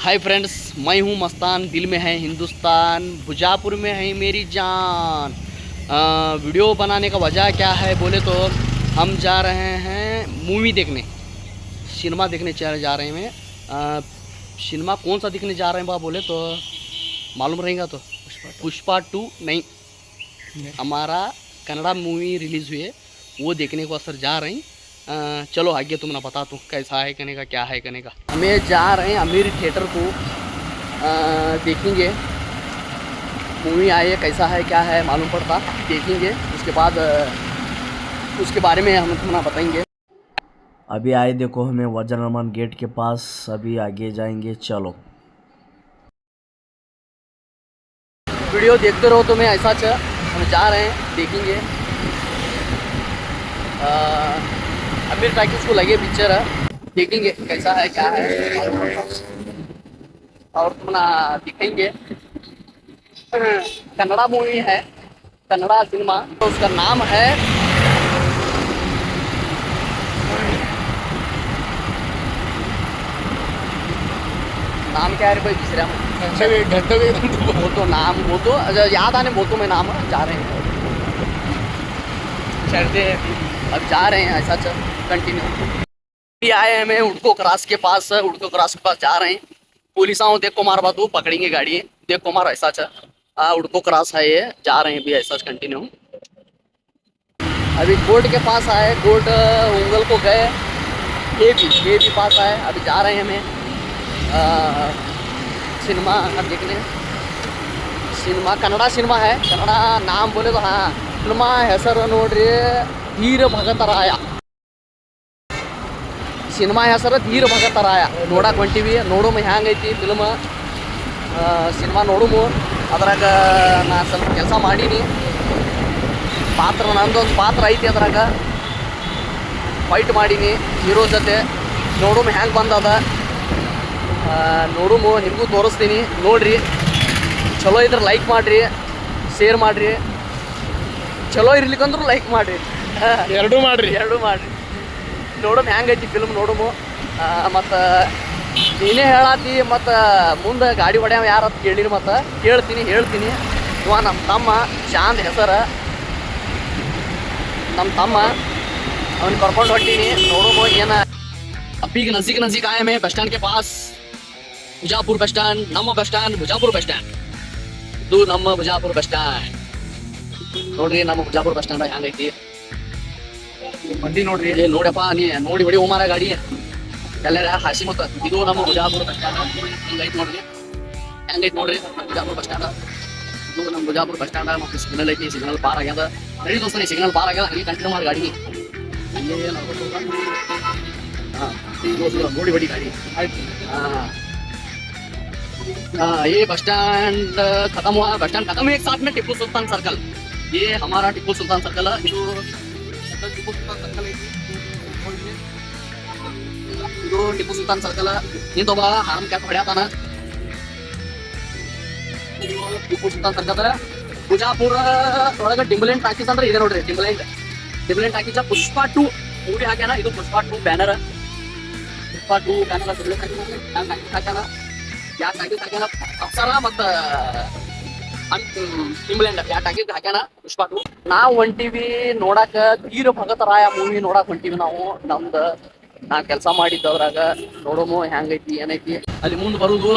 Hi friends, मैं हूँ मस्तान। दिल में है हिंदुस्तान, बुजापुर में है मेरी जान। वीडियो बनाने का वजह क्या है बोले तो हम जा रहे हैं मूवी देखने, सिनेमा देखने जा रहे हैं। सिनेमा कौन सा देखने जा रहे हैं बा बोले तो मालूम रहेगा तो पुष्पा 2 नहीं, हमारा कन्नड़ा मूवी रिलीज़ हुई है, वो देखने को असर जा रहे हैं। चलो आगे तुम ना बता दूँ कैसा है कहने का, क्या है कहने का। हमें जा रहे हैं अमीर थिएटर को, देखेंगे मूवी आई है, कैसा है क्या है मालूम पड़ता, देखेंगे। उसके बाद उसके बारे में हम तुम्हें बताएंगे। अभी आए देखो हमें वजनमान गेट के पास, अभी आगे जाएंगे, चलो। वीडियो देखते रहो तुम्हें ऐसा हम जा रहे हैं देखेंगे। अमीर टॉकीज को लगे पिक्चर है, देखेंगे कैसा है क्या है और तुम्हें दिखेंगे। कन्नड़ा मूवी है, कन्नड़ा सिनेमा, तो उसका नाम है नाम क्या है कोई दूसरा वो तो नाम वो तो याद आने वो तो मैं नाम जा रहे हैं चलते अब जा रहे हैं ऐसा चल कंटिन्यू। अभी आए हैं हमें उड़को क्रॉस के पास, उड़को क्रॉस के पास जा रहे हैं। पुलिस आओ देख को मार बात पकड़ेंगे गाड़ी, देख को मार ऐसा चल। उड़को क्रॉस है ये, जा रहे हैं भी ऐसा कंटिन्यू। अभी कोर्ट के पास आए, कोर्ट उंगल को गए, ये भी पास आए। अभी जा रहे हैं हमें सिनेमा देखने। सिनेमा कन्नड़ा सिनेमा है, कन्नड़ा नाम बोले तो हाँ सिनेमा ಹೆಸರು ನೋಡ್ರಿ ಧೀರ ಭಗತರಾಯ. ಸಿನಿಮಾ ಹೆಸರು ಧೀರ ಭಗತರಾಯ. ನೋಡಕ್ಕೆ ಹೊಂಟೀವಿ, ನೋಡುಮ ಹ್ಯಾಂಗೈತಿ ಫಿಲ್ಮ್. ಸಿನಿಮಾ ನೋಡುಮು. ಅದ್ರಾಗ ನಾ ಸ್ವಲ್ಪ ಕೆಲಸ ಮಾಡೀನಿ, ಪಾತ್ರ ನಂದೊಂದು ಪಾತ್ರ ಐತಿ, ಅದ್ರಾಗ ಫೈಟ್ ಮಾಡೀನಿ ಹೀರೋ ಜೊತೆ. ನೋಡುಮ ಹ್ಯಾಂಗೆ ಬಂದದ, ನೋಡುಮು, ನಿಮಗೂ ತೋರಿಸ್ತೀನಿ ನೋಡ್ರಿ. ಚಲೋ ಇದ್ರೆ ಲೈಕ್ ಮಾಡಿರಿ, ಶೇರ್ ಮಾಡಿರಿ. ಚಲೋ ಇರ್ಲಿಕ್ಕಂದ್ರೂ ಲೈಕ್ ಮಾಡಿರಿ, ಎರಡೂ ಮಾಡಿರಿ. ನೋಡಮ್ ಹ್ಯಾಂಗೈತಿ ಫಿಲ್ಮ್, ನೋಡಮು. ಮತ್ತು ನೀನೇ ಹೇಳಾತಿ, ಮತ್ತು ಮುಂದೆ ಗಾಡಿ ಹೊಡ್ಯಾವ ಯಾರು ಕೇಳಿರಿ, ಮತ್ತು ಹೇಳ್ತೀನಿ ಇವ ನಮ್ಮ ತಮ್ಮ ಶಾಂತ್ ಹೆಸರು, ನಮ್ಮ ತಮ್ಮ, ಅವನು ಕರ್ಕೊಂಡು ಹೊಂಟೀನಿ. ನೋಡಮು ಏನು. अभी नज़दीक आए मैं बस स्टैंड के पास, बुजापुर बस स्टैंड, ನಮ್ಮ ಬಸ್ ಸ್ಟ್ಯಾಂಡ್ बुजापुर बस स्टैंड. ಇದು ನಮ್ಮ बुजापुर बस स्टैंड ನೋಡ್ರಿ. ನಮ್ಮ बुजापुर बस स्टैंड ಹ್ಯಾಂಗೈತಿ ಮಂದಿ ನೋಡ್ರಿ. ನೋಡಪ್ಪ ನೀ ನೋಡಿ ಹೊಡಿ ಹೋಮಾರ ಗಾಡಿ ಎಲ್ಲರ ಹಾಸಿ ಮತ್ತ. ಇದು ನಮ್ಮ बुजापुर बस स्टैंड ಹಿಂಗೈತಿ ನೋಡ್ರಿ, ಹ್ಯಾಂಗೈತಿ ನೋಡ್ರಿ बुजापुर बस स्टैंड. ಇದು ನಮ್ಮ बुजापुर बस स्टैंड. ಮತ್ತು ಸಿಗ್ನಲ್ ಐತಿ, ಸಿಗ್ನಲ್ ಪಾರ್ ಆಗ್ಯದ. ನಡಿ ದೋಸ್ತ, ಸಿಗ್ನಲ್ ಪಾರ್ ಆಗ್ಯದ, ಹಂಗೆ ಕಂಟಿನ್ಯೂ ಮಾಡಿ ಗಾಡಿ. मोड़ी बड़ी गाड़ी। ये बस स्टैंड खत्म हुआ, बस स्टैंड खत्म है, एक साथ में टिप्पू सुल्तान सर्कल. ये हमारा टिप्पू सुल्तान सर्कल है. टिप्पू सुल्तान सर्कल है, ಇದು ಟಿಪ್ಪು ಸುಲ್ತಾನ್ ಸರ್ಕಲ್. ನಿಂತೊಬ್ಬ ಹಾಮ್ ಕ್ಯಾಪ್ ಹೊಡ್ಯಾತಾನ. ಟಿಪ್ಪು ಸುಲ್ತಾನ್ ಸರ್ಕಲ್ बुजापुर ಒಳಗೆ ಟಿಂಬಲೆಂಟ್ ಟಾಕೀಸ್ ಅಂದ್ರೆ ಇದೆ ನೋಡ್ರಿ. ಟಿಂಬಲೆಂಟ್ ಟಾಕೀಸ್ पुष्पा 2 ಮೂವಿ ಹಾಕ್ಯಾನ. ಇದು पुष्पा 2 ಬ್ಯಾನರ್. पुष्पा 2 ಬ್ಯಾನರ್ ಹಾಕ್ಯಾನ. ಯಾ ಟಾಕೀಸ್ ಹಾಕ್ಯಾನ, ಅಪ್ಸರಾ ಮತ್ತು ಟಿಂಬಲೆಂಟ್ ಯಾ ಟಾಕೀಸ್ ಹಾಕ್ಯಾನ पुष्पा 2. ನಾವು ಹೊಂಟೀವಿ ನೋಡಾಕ ಧೀರ ಭಗತರಾಯ ಮೂವಿ ನೋಡಾಕ್ ಹೊಂಟೀವಿ ನಾವು. ನಮ್ದು ನಾ ಕೆಲಸ ಮಾಡಿದ್ದದ್ರಾಗ ನೋಡೋಮು ಹ್ಯಾಂಗೈತಿ ಏನೈತಿ. ಅಲ್ಲಿ ಮುಂದೆ ಬರುದು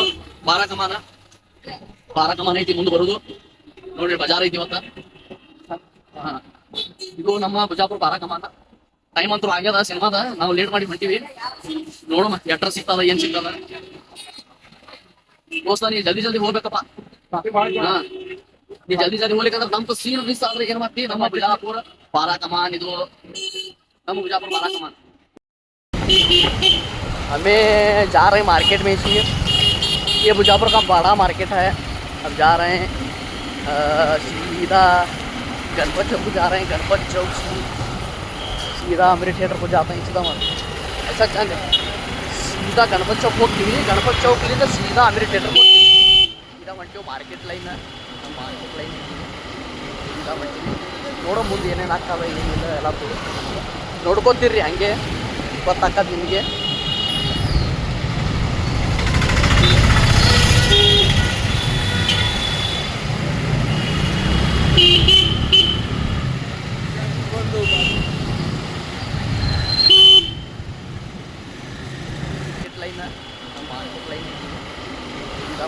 ಬಾರಾಕಮಾನ ಐತಿ, ಮುಂದೆ ಬರುದು ನೋಡ್ರಿ. ಬಜಾರ್ ಐತಿ ಇವತ್ತ. ಇದು ನಮ್ಮ बुजापुर ಬಾರಾಕಮಾನ. ಟೈಮ್ ಅಂತೂ ಆಗ್ಯದ ಸಿನಿಮಾದ, ನಾವು ಲೇಟ್ ಮಾಡಿ ಹೊಂಟೀವಿ. ನೋಡೋಣ ಎಟ್ರ ಸಿಗ್ತದ, ಏನ್ ಸಿಗ್ತದ. ದೋಸ್ತ ನೀ ಜಲ್ದಿ ಹೋಗ್ಬೇಕಪ್ಪ. ನೀ ಜಲ್ದಿ ಹೋಗ್ಲಿಕ್ಕಂದ್ರೆ ನಮ್ದು ಸೀನ್ ಮಿಸ್ ಆದ್ರೆ ಏನ್ ಮಾಡ್ತಿ. ನಮ್ಮ बुजापुर ಬಾರಾಕಮಾನ್, ಇದು ನಮ್ಮ बुजापुर ಬಾರಾಕಮಾನ್. हमें जा रहे हैं मार्केट में इसलिए, ये बुजापुर का बड़ा मार्केट है. अब जा रहे हैं सीधा गणपत चौक जा रहे हैं. गणपत चौक से सीधा अमीर थिएटर को जाते हैं. सीधा ऐसा चंद सीधा गणपत चौक ಹೋಗ್ತೀವಿ. ಗಣಪತಿ ಚೌಕ್ಲಿಂದ ಸೀದಾ ಅಮೀರ್ ಥಿಯೇಟರ್ ಹೋಗ್ತೀವಿ. ಸೀದಾ ಹೊಂಟೀವಿ ಮಾರ್ಕೆಟ್ ಲೈನ್ ಸೀದಾ ಹೊಂಟೀವಿ. ನೋಡೋ ಮುಂದೆ ಏನೇನು ಆಗ್ತವೆ ಏನಿಲ್ಲ ಎಲ್ಲ ನೋಡ್ಕೊತೀರಿ, ಹಂಗೆ ಗೊತ್ತಾಗ್ತದೆ ನಿಮಗೆ.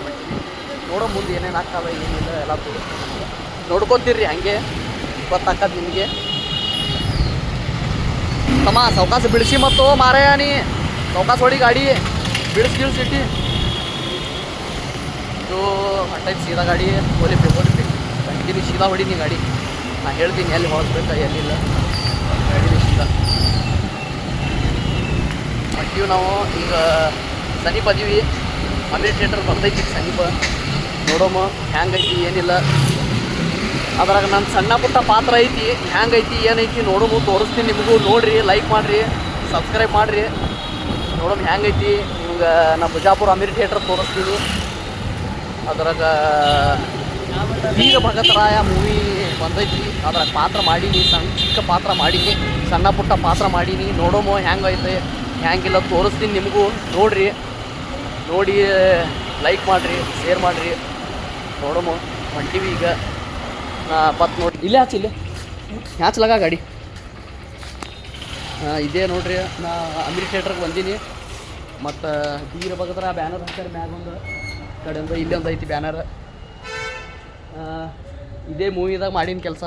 ಹೊಂಟೀವಿ. ನೋಡೋ ಮುಂದೆ ಏನೇನು ಆಗ್ತಾವೆ ಏನಿಲ್ಲ ಎಲ್ಲ ನೋಡ್ಕೊತೀರಿ, ಹಂಗೆ ಗೊತ್ತಾಕದ್ ನಿಮಗೆ. ತಮ್ಮ ಸೌಕಾಸ ಬಿಡಿಸಿ ಮತ್ತು ಮಾರಾಯ ನೀ ಸೌಕಾಸ ಹೊಡಿ ಗಾಡಿ ಬಿಡಿಸಿಟ್ಟಿ ಇದು ಹೊಂಟೈತಿ ಸೀದಾ ಗಾಡಿ. ಹೋಲಿಪಿ ಕಂಟಿನ್ಯೂ ಸೀದಾ ಹೊಡೀನಿ ಗಾಡಿ. ನಾ ಹೇಳ್ತೀನಿ ಎಲ್ಲಿ ಹೊಳಸ್ಬೇಕು ಎಲ್ಲಿಲ್ಲ, ಗಾಡಿ ಸೀದಾ ಹೊಂಟೀವಿ ನಾವು. ಈಗ ಸಮೀಪ ಅದೀವಿ, ಅಮೀರ್ ಥಿಯೇಟರ್ ಬರ್ತೈತಿ ಸಮೀಪ. ನೋಡೋಮ ಹ್ಯಾಂಗೈತಿ ಏನಿಲ್ಲ. ಅದ್ರಾಗ ನನ್ನ ಸಣ್ಣ ಪುಟ್ಟ ಪಾತ್ರ ಐತಿ, ಹ್ಯಾಂಗೈತಿ ಏನೈತಿ ನೋಡೋಮು, ತೋರಿಸ್ತೀನಿ ನಿಮಗೂ. ನೋಡಿರಿ, ಲೈಕ್ ಮಾಡಿರಿ, ಸಬ್ಸ್ಕ್ರೈಬ್ ಮಾಡಿರಿ. ನೋಡೋಮ್ ಹ್ಯಾಂಗೈತಿ ನಿಮ್ಗೆ. ನಾ ಬಿಜಾಪುರ ಅಮೀರ್ ಥಿಯೇಟರ್ ತೋರಿಸ್ತೀನಿ. ಅದ್ರಾಗ ವೀರ ಭಗತರಾಯ ಮೂವಿ ಬಂದೈತಿ, ಅದ್ರಾಗ ಪಾತ್ರ ಮಾಡೀನಿ, ಚಿಕ್ಕ ಪಾತ್ರ ಮಾಡೀನಿ, ಸಣ್ಣ ಪುಟ್ಟ ಪಾತ್ರ ಮಾಡೀನಿ. ನೋಡೋಮು ಹ್ಯಾಂಗೈತೆ ಹ್ಯಾಂಗಿಲ್ಲ ತೋರಿಸ್ತೀನಿ ನಿಮಗೂ. ನೋಡಿರಿ, ನೋಡಿ ಲೈಕ್ ಮಾಡಿರಿ, ಶೇರ್ ಮಾಡಿರಿ. ನೋಡೋಮು ಹೊಂಟೀವಿ ಈಗ. ಬತ್ ನೋಡಿ ಇಲ್ಲೇ ಇಲ್ಲೇ ಹ್ಯಾಚ್ಲಾಗ ಗಾಡಿ ಇದೇ ನೋಡ್ರಿ. ನಾ ಅಮೀರ್ ಥಿಯೇಟ್ರಿಗೆ ಬಂದೀನಿ. ಮತ್ತು ವೀರ ಭಗತರ ಬ್ಯಾನರ್ ಹಾಕ್ತಾರೆ ಮ್ಯಾಗೊಂದು, ಕಡೆಯಿಂದ ಇಲ್ಲೇ ಒಂದು ಐತಿ ಬ್ಯಾನರ್. ಇದೇ ಮೂವಿದಾಗ ಮಾಡೀನಿ ಕೆಲಸ.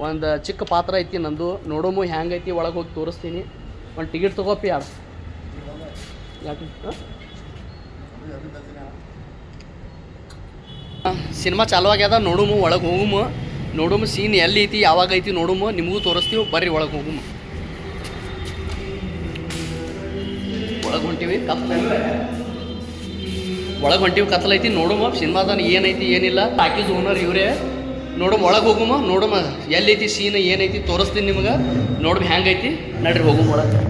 ಒಂದು ಚಿಕ್ಕ ಪಾತ್ರ ಐತಿ ನಂದು. ನೋಡೋಮು ಹ್ಯಾಂಗೈತಿ, ಒಳಗೆ ಹೋಗಿ ತೋರಿಸ್ತೀನಿ. ಒಂದು ಟಿಕೆಟ್ ತೊಗೋಪಿ ಯಾರು ಯಾಕೆ ಸಿನಿಮಾ ಚಾಲು ಆಗ್ಯದ. ನೋಡುಮು, ಒಳಗೆ ಹೋಗುಮು, ನೋಡುಮು ಸೀನ್ ಎಲ್ಲಿ ಐತಿ ಯಾವಾಗ ಐತಿ ನೋಡುಮು, ನಿಮಗೂ ತೋರಿಸ್ತೀವಿ. ಬರ್ರಿ ಒಳಗೆ ಹೋಗುಮು. ಒಳಗೆ ಹೊಂಟೀವಿ, ಒಳಗೆ ಹೊಂಟೀವಿ, ಕತ್ತಲೈತಿ. ನೋಡುಮು ಸಿನಿಮಾದ ಏನೈತಿ ಏನಿಲ್ಲ. ಟಾಕೀಸ್ ಓನರ್ ಇವರೇ. ನೋಡಮ್ ಒಳಗೆ ಹೋಗುಮ, ನೋಡಮ್ಮ ಎಲ್ಲೈತಿ ಸೀನ್ ಏನೈತಿ ತೋರಿಸ್ತೀನಿ ನಿಮ್ಗೆ. ನೋಡಮ್ ಹ್ಯಾಂಗೈತಿ, ನಡ್ರಿ ಹೋಗುಮ ಒಳಗೆ.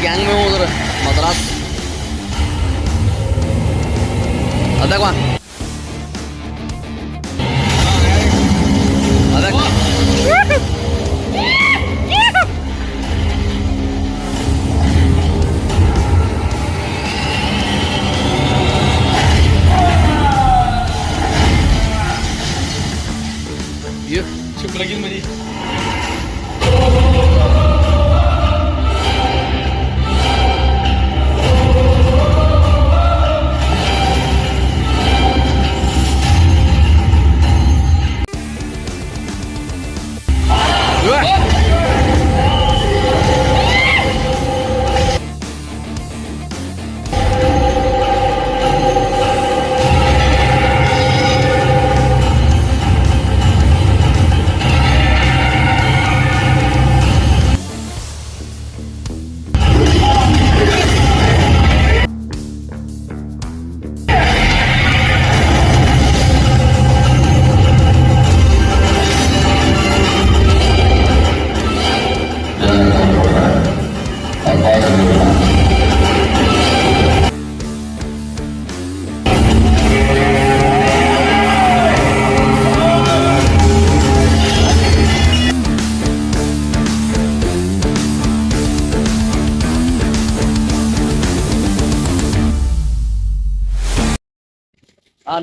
गैंग में उधर मद्रास अदक अदक ये शुक्र लगी मजी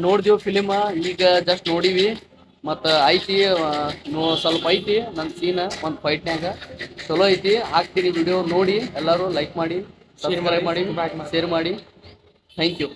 ನೋಡಿದೀವಿ ಫಿಲಿಮ್. ಈಗ ಜಸ್ಟ್ ನೋಡೀವಿ. ಮತ್ತು ಐತಿ ಸ್ವಲ್ಪ ಐತಿ ನನ್ನ ಸೀನ್ ಒಂದು ಫೈಟ್ನ್ಯಾಗ. ಚಲೋ ಐತಿ, ಹಾಕ್ತೀನಿ ವಿಡಿಯೋ ನೋಡಿ. ಎಲ್ಲರೂ ಲೈಕ್ ಮಾಡಿ, ಸಬ್ಸ್ಕ್ರೈಬ್ ಮಾಡಿ, ಶೇರ್ ಮಾಡಿ. Thank you.